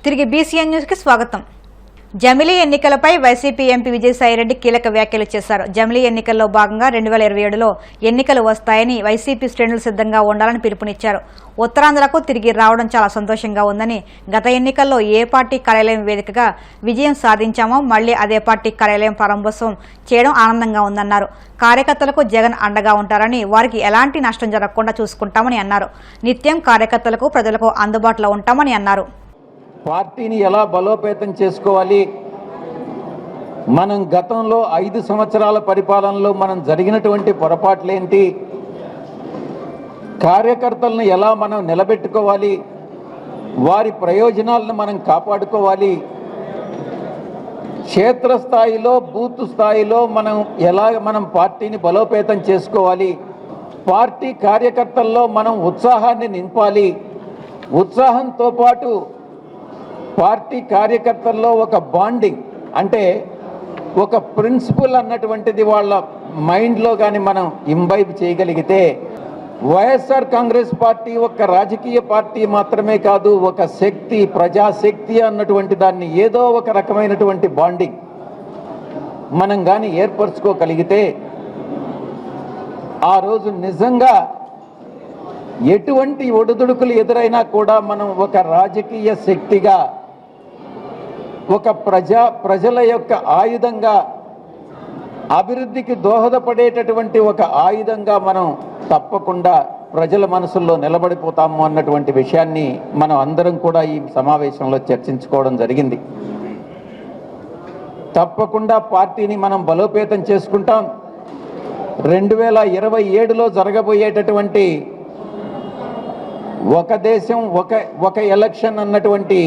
తిరిగి బీసీఎన్ న్యూస్కి స్వాగతం. జమిలీ ఎన్నికలపై వైసీపీ ఎంపీ విజయసాయిరెడ్డి కీలక వ్యాఖ్యలు చేశారు. జమిలీ ఎన్నికల్లో భాగంగా 2027లో ఎన్నికలు వస్తాయని వైసీపీ శ్రేణులు సిద్ధంగా ఉండాలని పిలుపునిచ్చారు. ఉత్తరాంధ్రకు తిరిగి రావడం చాలా సంతోషంగా ఉందని, గత ఎన్నికల్లో ఏ పార్టీ కార్యాలయం వేదికగా విజయం సాధించామో మళ్లీ అదే పార్టీ కార్యాలయం ప్రారంభోత్సవం చేయడం ఆనందంగా ఉందన్నారు. కార్యకర్తలకు జగన్ అండగా ఉంటారని, వారికి ఎలాంటి నష్టం జరగకుండా చూసుకుంటామని అన్నారు. నిత్యం కార్యకర్తలకు ప్రజలకు అందుబాటులో ఉంటామని అన్నారు. పార్టీని ఎలా బలోపేతం చేసుకోవాలి, మనం గతంలో 5 సంవత్సరాల పరిపాలనలో మనం జరిగినటువంటి పొరపాట్లేంటి, కార్యకర్తలను ఎలా మనం నిలబెట్టుకోవాలి, వారి ప్రయోజనాలను మనం కాపాడుకోవాలి, క్షేత్రస్థాయిలో బూత్ స్థాయిలో మనం పార్టీని బలోపేతం చేసుకోవాలి, పార్టీ కార్యకర్తల్లో మనం ఉత్సాహాన్ని నింపాలి, ఉత్సాహంతో పాటు పార్టీ కార్యకర్తల్లో ఒక బాండింగ్ అంటే ఒక ప్రిన్సిపల్ అన్నటువంటిది వాళ్ళ మైండ్లో కానీ మనం ఇంబైబ్ చేయగలిగితే వైఎస్ఆర్ కాంగ్రెస్ పార్టీ ఒక రాజకీయ పార్టీ మాత్రమే కాదు, ఒక శక్తి, ప్రజాశక్తి అన్నటువంటి దాన్ని ఏదో ఒక రకమైనటువంటి బాండింగ్ మనం కానీ ఏర్పరచుకోగలిగితే ఆ రోజు నిజంగా ఎటువంటి ఒడిదుడుకులు ఎదురైనా కూడా మనం ఒక రాజకీయ శక్తిగా, ఒక ప్రజల యొక్క ఆయుధంగా, అభివృద్ధికి దోహదపడేటటువంటి ఒక ఆయుధంగా మనం తప్పకుండా ప్రజల మనసుల్లో నిలబడిపోతాము అన్నటువంటి విషయాన్ని మనం అందరం కూడా ఈ సమావేశంలో చర్చించుకోవడం జరిగింది. తప్పకుండా పార్టీని మనం బలోపేతం చేసుకుంటాం. 2027లో జరగబోయేటటువంటి ఒక దేశం ఒక ఎలక్షన్ అన్నటువంటి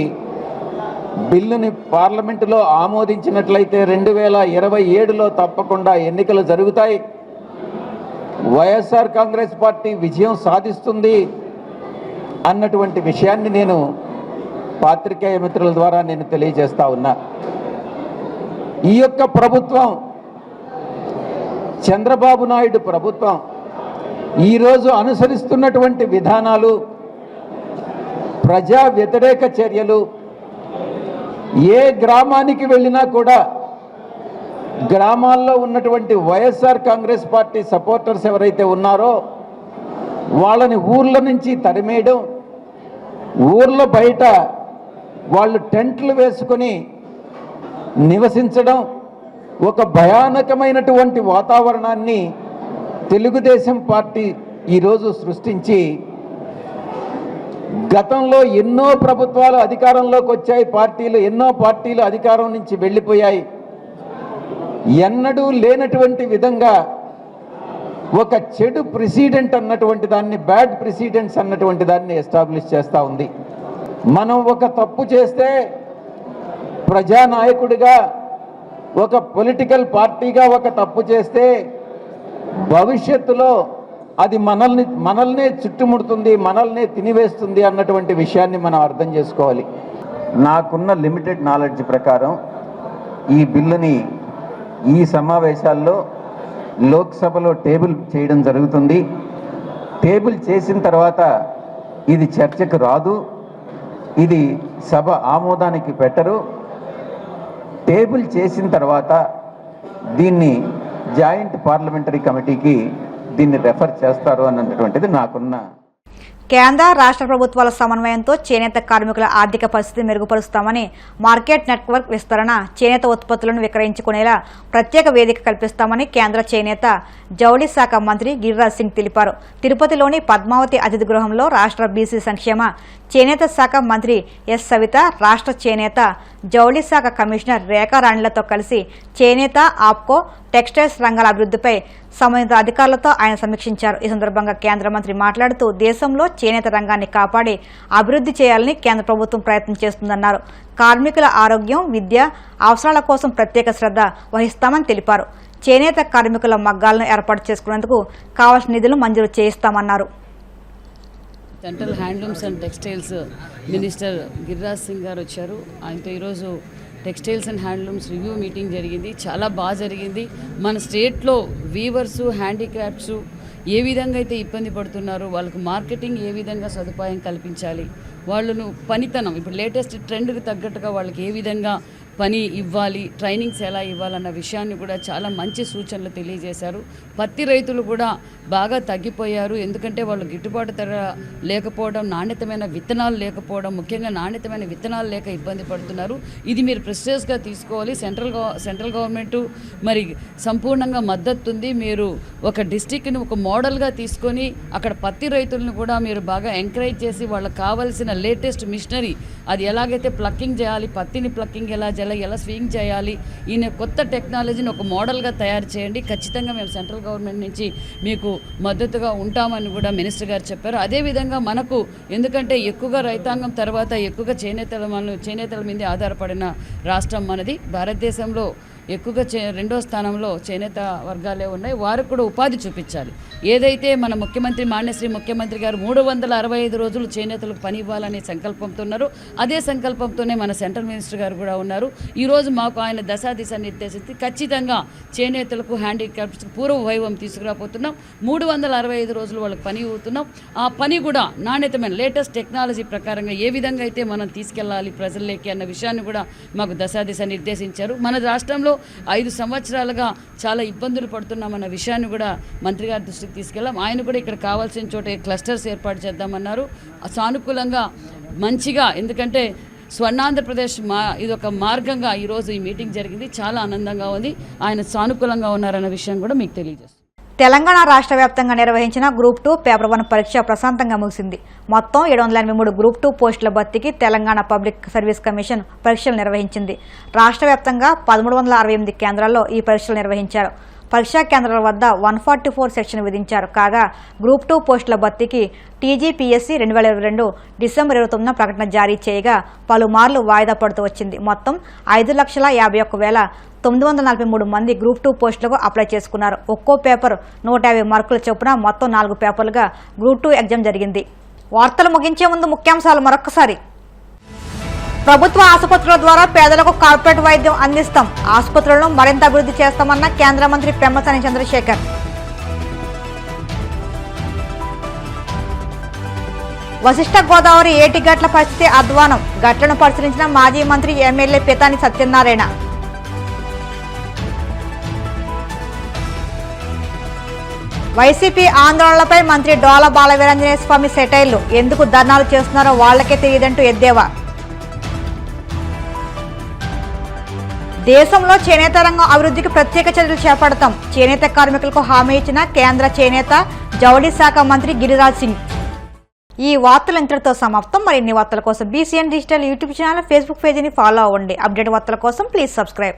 బిల్లుని పార్లమెంటులో ఆమోదించినట్లయితే 2027లో తప్పకుండా ఎన్నికలు జరుగుతాయి. వైఎస్ఆర్ కాంగ్రెస్ పార్టీ విజయం సాధిస్తుంది అన్నటువంటి విషయాన్ని నేను పాత్రికేయ మిత్రుల ద్వారా నేను తెలియజేస్తా ఉన్నా. ఈ యొక్క ప్రభుత్వం, చంద్రబాబు నాయుడు ప్రభుత్వం ఈరోజు అనుసరిస్తున్నటువంటి విధానాలు, ప్రజా వ్యతిరేక చర్యలు, ఏ గ్రామానికి వెళ్ళినా కూడా గ్రామాల్లో ఉన్నటువంటి వైఎస్ఆర్ కాంగ్రెస్ పార్టీ సపోర్టర్స్ ఎవరైతే ఉన్నారో వాళ్ళని ఊర్ల నుంచి తరిమేయడం, ఊర్ల బయట వాళ్ళు టెంట్లు వేసుకొని నివసించడం, ఒక భయానకమైనటువంటి వాతావరణాన్ని తెలుగుదేశం పార్టీ ఈరోజు సృష్టించి, గతంలో ఎన్నో ప్రభుత్వాలు అధికారంలోకి వచ్చాయి, ఎన్నో పార్టీలు అధికారం నుంచి వెళ్ళిపోయాయి, ఎన్నడూ లేనటువంటి విధంగా ఒక చెడు ప్రెసిడెంట్ అన్నటువంటి దాన్ని, బ్యాడ్ ప్రెసిడెంట్స్ అన్నటువంటి దాన్ని ఎస్టాబ్లిష్ చేస్తూ ఉంది. మనం ఒక తప్పు చేస్తే ప్రజానాయకుడిగా, ఒక పొలిటికల్ పార్టీగా ఒక తప్పు చేస్తే భవిష్యత్తులో అది మనల్నే చుట్టుముడుతుంది, మనల్నే తినివేస్తుంది అన్నటువంటి విషయాన్ని మనం అర్థం చేసుకోవాలి. నాకున్న లిమిటెడ్ నాలెడ్జ్ ప్రకారం ఈ బిల్లుని ఈ సమావేశాల్లో లోక్సభలో టేబుల్ చేయడం జరుగుతుంది. టేబుల్ చేసిన తర్వాత ఇది చర్చకు రాదు, ఇది సభ ఆమోదానికి పెట్టరు. టేబుల్ చేసిన తర్వాత దీన్ని జాయింట్ పార్లమెంటరీ కమిటీకి దీన్ని రెఫర్ చేస్తారు అన్నటువంటిది నాకున్న. కేంద్ర రాష్ట్ర ప్రభుత్వాల సమన్వయంతో చేనేత కార్మికుల ఆర్థిక పరిస్థితి మెరుగుపరుస్తామని, మార్కెట్ నెట్వర్క్ విస్తరణ, చేనేత ఉత్పత్తులను విక్రయించుకునేలా ప్రత్యేక వేదిక కల్పిస్తామని కేంద్ర చేనేత జౌళి శాఖ మంత్రి గిరిరాజ్ సింగ్ తెలిపారు. తిరుపతిలోని పద్మావతి అతిథి గృహంలో రాష్ట్ర బీసీ సంక్షేమ చేనేత శాఖ మంత్రి ఎస్ సవిత, రాష్ట్ర చేనేత జౌళి శాఖ కమిషనర్ రేఖారాణిలతో కలిసి చేనేత, ఆప్కో, టెక్స్టైల్స్ రంగాల అభివృద్ధిపై సంబంధిత అధికారులతో ఆయన సమీక్షించారు. ఈ సందర్భంగా కేంద్ర మంత్రి మాట్లాడుతూ దేశంలో చేనేత రంగాన్ని కాపాడి అభివృద్ధి చేయాలని కేంద్ర ప్రభుత్వం ప్రయత్నం చేస్తుందన్నారు. కార్మికుల ఆరోగ్యం, విద్య అవసరాల కోసం ప్రత్యేక శ్రద్ధ వహిస్తామని తెలిపారు. చేనేత కార్మికుల మగ్గాలను ఏర్పాటు చేసుకునేందుకు కావాల్సిన నిధులు మంజూరు చేయిస్తామన్నారు. Central handlooms and textiles minister Giriraj Singh గారు వచ్చారు. ఆయనతో ఈరోజు textiles and handlooms review meeting జరిగింది. చాలా బాగా జరిగింది. మన స్టేట్లో వీవర్స్, హ్యాండిక్రాఫ్ట్స్ ఏ విధంగా అయితే ఇబ్బంది పడుతున్నారో వాళ్ళకు మార్కెటింగ్ ఏ విధంగా సదుపాయం కల్పించాలి, వాళ్ళను పనితనం ఇప్పుడు లేటెస్ట్ ట్రెండ్కి తగ్గట్టుగా వాళ్ళకి ఏ విధంగా పని ఇవ్వాలి, ట్రైనింగ్స్ ఎలా ఇవ్వాలన్న విషయాన్ని కూడా చాలా మంచి సూచనలు తెలియజేశారు. పత్తి రైతులు కూడా బాగా తగ్గిపోయారు. ఎందుకంటే వాళ్ళు గిట్టుబాటు ధర లేకపోవడం, నాణ్యతమైన విత్తనాలు లేకపోవడం, ముఖ్యంగా నాణ్యతమైన విత్తనాలు లేక ఇబ్బంది పడుతున్నారు. ఇది మీరు ప్రెస్టేజ్గా తీసుకోవాలి. సెంట్రల్ గవర్నమెంట్ మరి సంపూర్ణంగా మద్దతు ఉంది. మీరు ఒక డిస్టిక్ని ఒక మోడల్గా తీసుకొని అక్కడ పత్తి రైతులను కూడా మీరు బాగా ఎంకరేజ్ చేసి వాళ్ళకి కావాల్సిన లేటెస్ట్ మిషనరీ, అది ఎలాగైతే ప్లక్కింగ్ చేయాలి, పత్తిని ప్లక్కింగ్ ఎలా స్వింగ్ చేయాలి, ఈయన కొత్త టెక్నాలజీని ఒక మోడల్గా తయారు చేయండి. ఖచ్చితంగా మేము సెంట్రల్ గవర్నమెంట్ నుంచి మీకు మద్దతుగా ఉంటామని కూడా మినిస్టర్ గారు చెప్పారు. అదేవిధంగా మనకు ఎందుకంటే ఎక్కువగా రైతాంగం తర్వాత ఎక్కువగా చేనేతల మీద ఆధారపడిన రాష్ట్రం మనది. భారతదేశంలో ఎక్కువగా రెండో స్థానంలో చేనేత వర్గాలే ఉన్నాయి. వారికి కూడా ఉపాధి చూపించాలి. ఏదైతే మన ముఖ్యమంత్రి మాన్యశ్రీ ముఖ్యమంత్రి గారు 365 రోజులు చేనేతలకు పని ఇవ్వాలనే సంకల్పంతో ఉన్నారో అదే సంకల్పంతోనే మన సెంట్రల్ మినిస్టర్ గారు కూడా ఉన్నారు. ఈరోజు మాకు ఆయన దశాదిశ నిర్దేశించి ఖచ్చితంగా చేనేతలకు హ్యాండిక్రాఫ్ట్స్కి పూర్వ వైభవం తీసుకురాబోతున్నాం. 365 రోజులు వాళ్ళకి పని ఇవ్వుతున్నాం. ఆ పని కూడా నాణ్యతమైన లేటెస్ట్ టెక్నాలజీ ప్రకారంగా ఏ విధంగా అయితే మనం తీసుకెళ్ళాలి ప్రజల్లోకి అన్న విషయాన్ని కూడా మాకు దశాదిశ నిర్దేశించారు. మన రాష్ట్రంలో 5 సంవత్సరాలుగా చాలా ఇబ్బందులు పడుతున్నామన్న విషయాన్ని కూడా మంత్రి గారి దృష్టికి తీసుకెళ్ళాం. ఆయన కూడా ఇక్కడ కావాల్సిన చోట క్లస్టర్స్ ఏర్పాటు చేద్దామన్నారు. సానుకూలంగా మంచిగా, ఎందుకంటే స్వర్ణాంధ్రప్రదేశ్ ఇది ఒక మార్గంగా ఈరోజు ఈ మీటింగ్ జరిగింది. చాలా ఆనందంగా ఉంది. ఆయన సానుకూలంగా ఉన్నారన్న విషయం కూడా మీకు తెలియజేస్తుంది. తెలంగాణ రాష్ట్ర వ్యాప్తంగా నిర్వహించిన గ్రూప్ 2 పేపర్ 1 పరీక్ష ప్రశాంతంగా ముగిసింది. మొత్తం 783 గ్రూప్ 2 పోస్టుల భర్తీకి తెలంగాణ పబ్లిక్ సర్వీస్ కమిషన్ పరీక్షలు నిర్వహించింది. రాష్ట్ర వ్యాప్తంగా 1368 కేంద్రాల్లో ఈ పరీక్షలు నిర్వహించారు. పరీక్షా కేంద్రాల వద్ద 144 సెక్షన్ విధించారు. కాగా గ్రూప్ 2 పోస్టుల భర్తీకి టీజీపీఎస్సీ 2022 డిసెంబర్ 29న ప్రకటన జారీ చేయగా పలుమార్లు వాయిదా పడుతూ వచ్చింది. మొత్తం 5,51,943 మంది గ్రూప్ 2 పోస్టులకు అప్లై చేసుకున్నారు. ఒక్కో పేపర్ 150 మార్కుల చొప్పున మొత్తం 4 పేపర్లుగా గ్రూప్ 2 ఎగ్జామ్ జరిగింది. వార్తలు ముగించే ముందు ముఖ్యాంశాలు మరొకసారి. ప్రభుత్వ ఆసుపత్రుల ద్వారా పేదలకు కార్పొరేట్ వైద్యం అందిస్తాం. ఆసుపత్రులను మరింత అభివృద్ధి చేస్తామన్న కేంద్ర మంత్రి పెమ్మసాని చంద్రశేఖర్. వశిష్ఠ గోదావరి ఏటి గట్ల పరిస్థితి అధ్వానం. గట్లను పరిశీలించిన మాజీ మంత్రి ఎమ్మెల్యే పితాని సత్యనారాయణ. వైసీపీ ఆందోళనలపై మంత్రి డోల బాలవీరాంజనేయ స్వామి సెటైర్లు. ఎందుకు ధర్నాలు చేస్తున్నారో వాళ్లకే తెలియదంటూ ఎద్దేవా. దేశంలో చేనేత రంగం అభివృద్ధికి ప్రత్యేక చర్యలు చేపడతాం. చేనేత కార్మికులకు హామీ ఇచ్చిన కేంద్ర చేనేత జౌళి శాఖ మంత్రి గిరిరాజ్ సింగ్. ఈ వార్తలు ఇంతటితో సమాప్తం. మరిన్ని వార్తల కోసం BCN digital YouTube channel, Facebook పేజీని ఫాలో అవ్వండి. అప్డేట్ వార్తల కోసం ప్లీజ్ సబ్స్క్రైబ్.